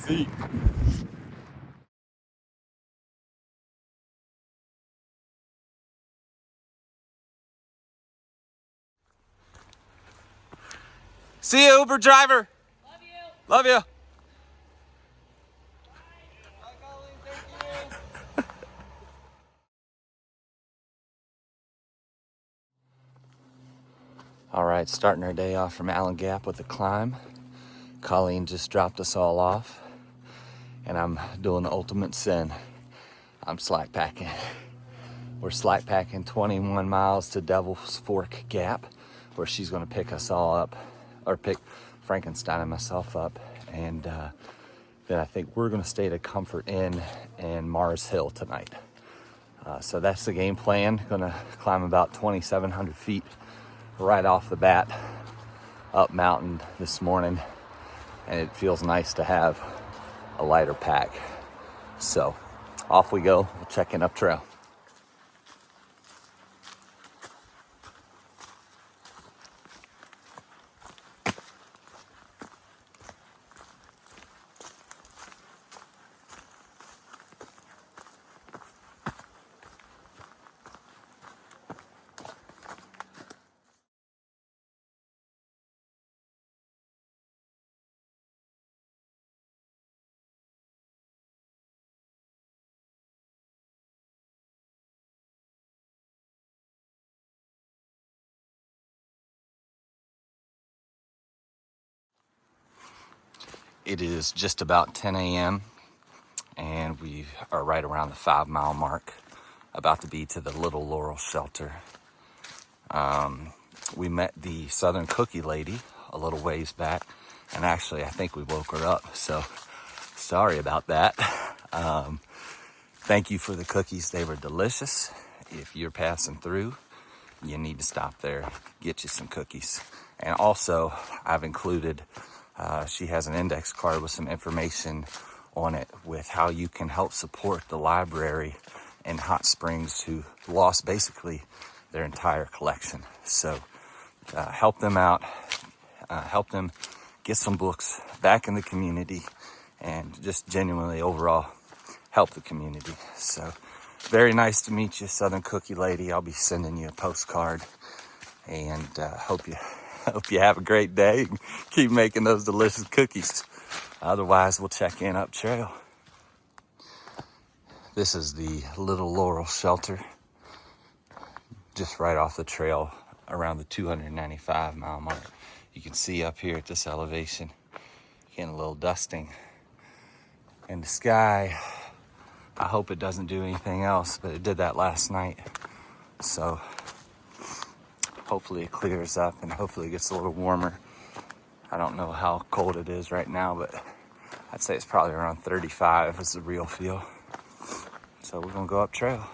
See. See you, Uber driver. Love you. Love you. Bye, Colleen. Thank you. All right, starting our day off from Allen Gap with a climb. Colleen just dropped us all off, and I'm doing the ultimate sin. I'm slack packing. We're slack packing 21 miles to Devil's Fork Gap, where she's gonna pick us all up, or pick Frankenstein and myself up, and then I think we're gonna stay at a Comfort Inn in Mars Hill tonight. So that's the game plan. Gonna climb about 2,700 feet right off the bat up mountain this morning, and it feels nice to have a lighter pack. So off we go. We'll check in up trail. It is just about 10 a.m. and we are right around the 5-mile mark, about to be to the Little Laurel Shelter. We met the Southern Cookie Lady a little ways back, and actually I think we woke her up, so sorry about that. Thank you for the cookies. They were delicious. If you're passing through, you need to stop there, get you some cookies. And also, I've included, she has an index card with some information on it with how you can help support the library in Hot Springs, who lost basically their entire collection. So help them out, help them get some books back in the community, and just genuinely overall help the community. So very nice to meet you, Southern Cookie Lady. I'll be sending you a postcard, and hope you have a great day and keep making those delicious cookies. Otherwise, we'll check in up trail. This is the Little Laurel Shelter, just right off the trail around the 295-mile mark. You can see up here at this elevation, getting a little dusting in the sky. I hope it doesn't do anything else, but it did that last night. So hopefully it clears up and hopefully it gets a little warmer. I don't know how cold it is right now, but I'd say it's probably around 35 is the real feel. So we're gonna go up trail.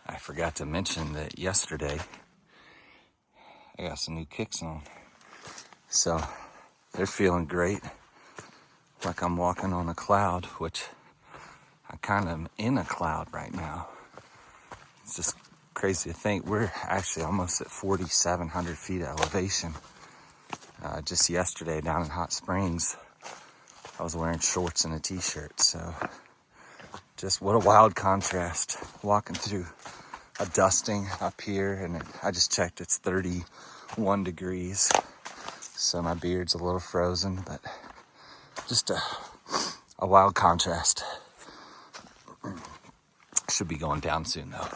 I forgot to mention that yesterday I got some new kicks on. So they're feeling great. Like I'm walking on a cloud, which I kind of am in a cloud right now. It's just crazy to think we're actually almost at 4,700 feet of elevation. Just yesterday down in Hot Springs, I was wearing shorts and a t-shirt. So just what a wild contrast walking through a dusting up here, and I just checked, it's 31 degrees. So my beard's a little frozen, but just a wild contrast. Should be going down soon though.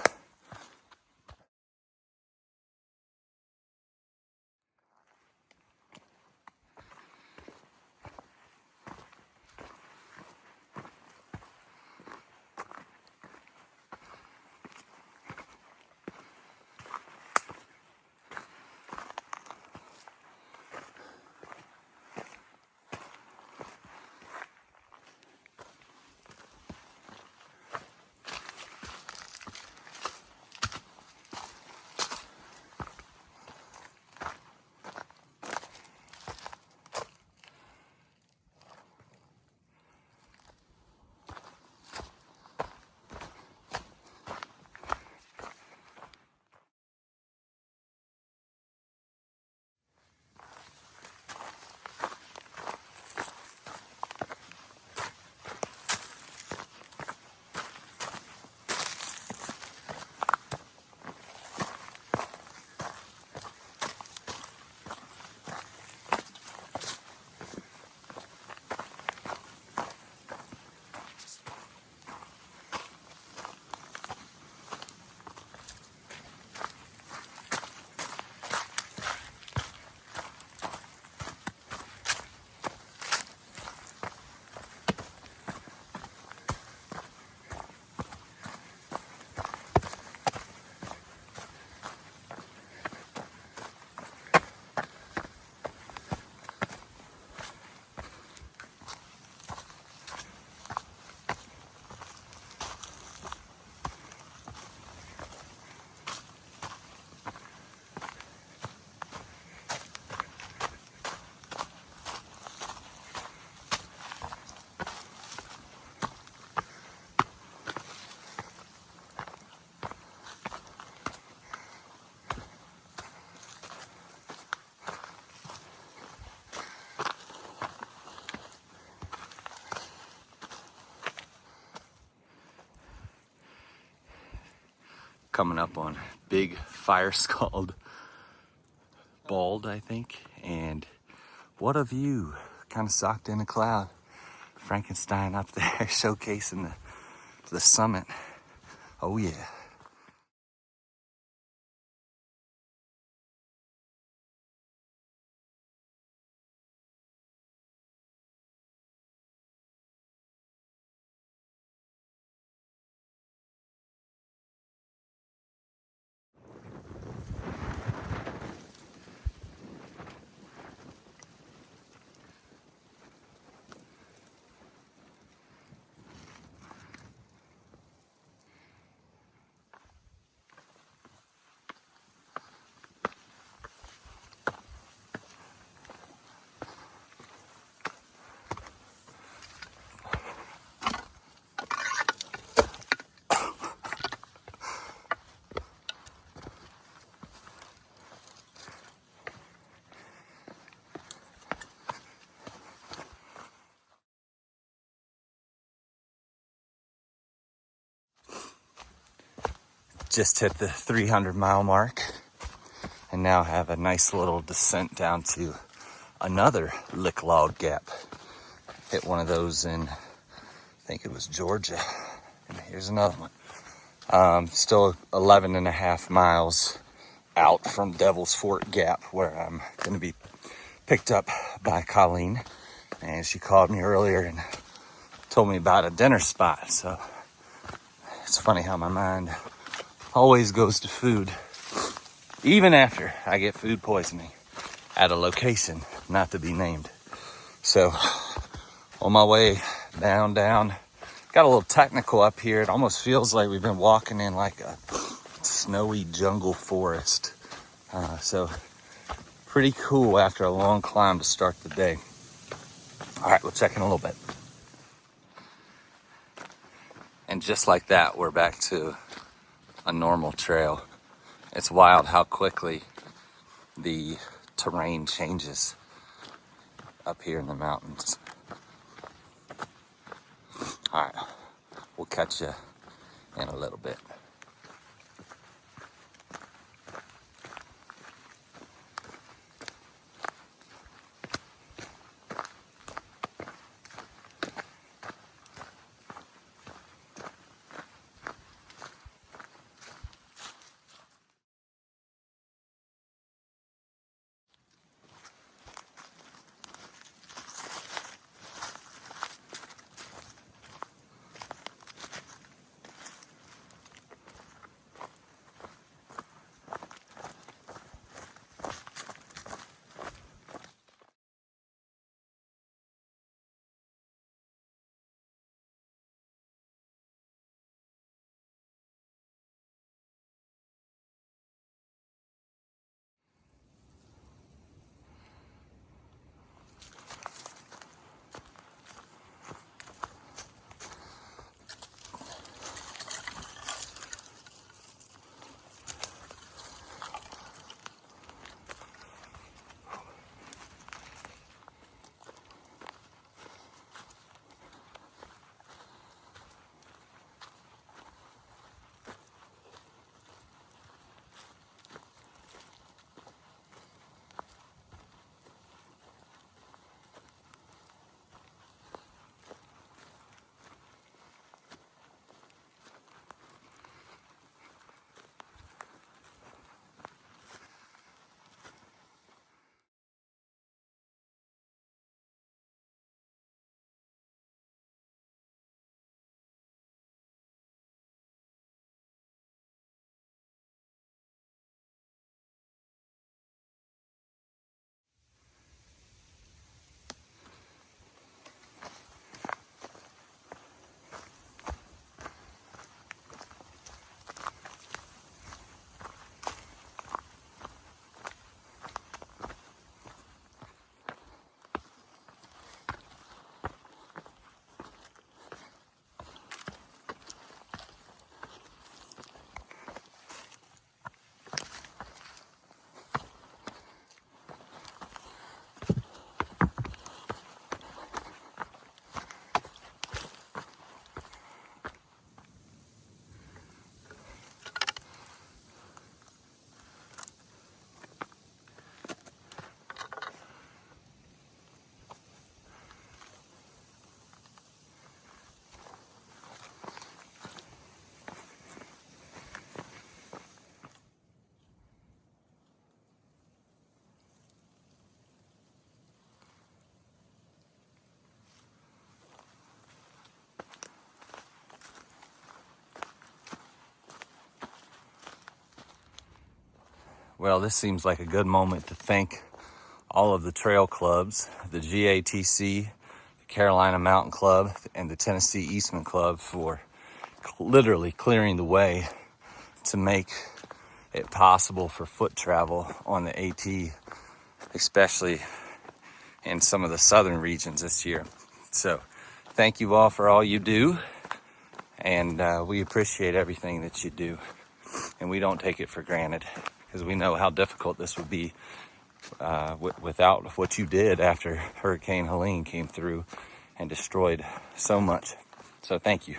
Coming up on big fire scald bald, I think. And what a view, kind of socked in a cloud. Frankenstein up there showcasing the summit. Oh yeah. Just hit the 300-mile mark and now have a nice little descent down to another lick log gap. Hit one of those in, I think it was Georgia. And here's another one. Still 11 and a half miles out from Devil's Fort Gap, where I'm going to be picked up by Colleen. And she called me earlier and told me about a dinner spot. So it's funny how my mind always goes to food, even after I get food poisoning at a location not to be named. So on my way down, got a little technical up here. It almost feels like we've been walking in like a snowy jungle forest. So pretty cool after a long climb to start the day. All right, we'll check in a little bit. And just like that, we're back to a normal trail. It's wild how quickly the terrain changes up here in the mountains. All right, we'll catch you in a little bit. Well, this seems like a good moment to thank all of the trail clubs, the GATC, the Carolina Mountain Club, and the Tennessee Eastman Club for literally clearing the way to make it possible for foot travel on the AT, especially in some of the southern regions this year. So thank you all for all you do, and we appreciate everything that you do, and we don't take it for granted because we know how difficult this would be without what you did after Hurricane Helene came through and destroyed so much. So thank you.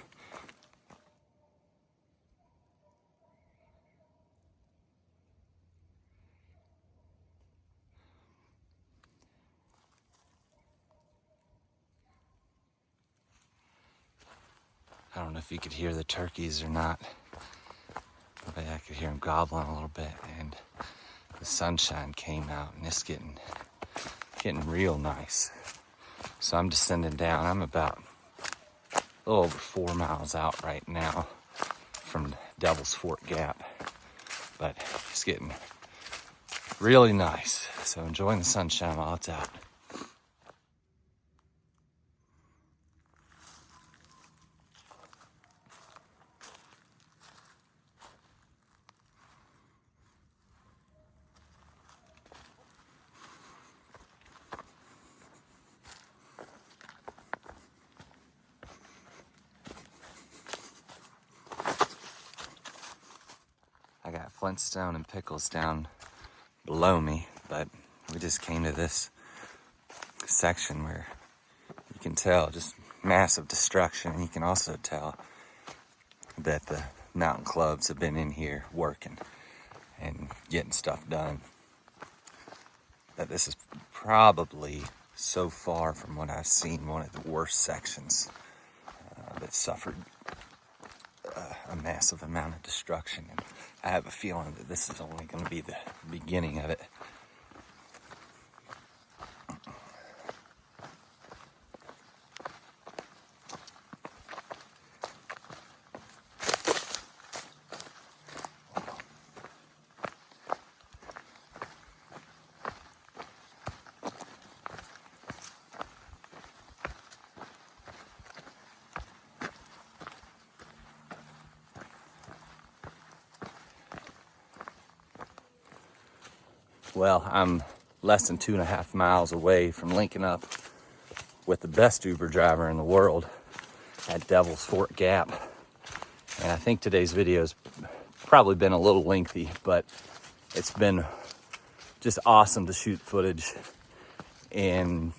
I don't know if you could hear the turkeys or not, but I could hear them gobbling a little bit, and the sunshine came out, and it's getting real nice. So I'm descending down. I'm about a little over 4 miles out right now from Devil's Fort Gap, but it's getting really nice. So enjoying the sunshine while it's out. I got Flintstone and Pickles down below me, but we just came to this section where you can tell just massive destruction, and you can also tell that the mountain clubs have been in here working and getting stuff done. That this is probably, so far from what I've seen, one of the worst sections that suffered a massive amount of destruction, and I have a feeling that this is only going to be the beginning of it. Well, I'm less than 2.5 miles away from linking up with the best Uber driver in the world at Devil's Fort Gap. And I think today's video's probably been a little lengthy, but it's been just awesome to shoot footage in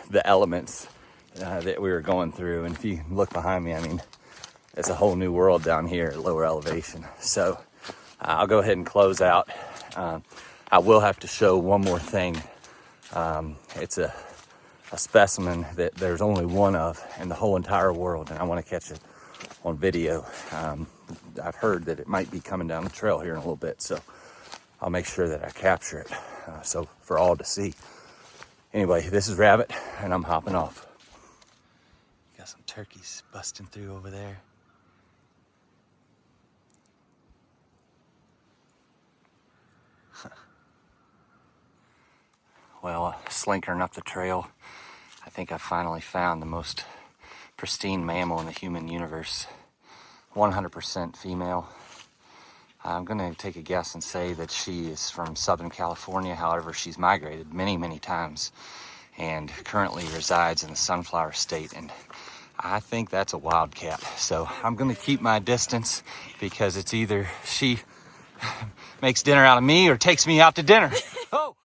the elements that we were going through. And if you look behind me, I mean, it's a whole new world down here at lower elevation. So I'll go ahead and close out. I will have to show one more thing. It's a specimen that there's only one of in the whole entire world, and I want to catch it on video. I've heard that it might be coming down the trail here in a little bit, so I'll make sure that I capture it so for all to see. Anyway, this is Rabbit, and I'm hopping off. Got some turkeys busting through over there. Well, slinkering up the trail, I think I finally found the most pristine mammal in the human universe. 100% female. I'm going to take a guess and say that she is from Southern California. However, she's migrated many, many times and currently resides in the Sunflower State. And I think that's a wildcat. So I'm going to keep my distance because it's either she makes dinner out of me or takes me out to dinner. Oh!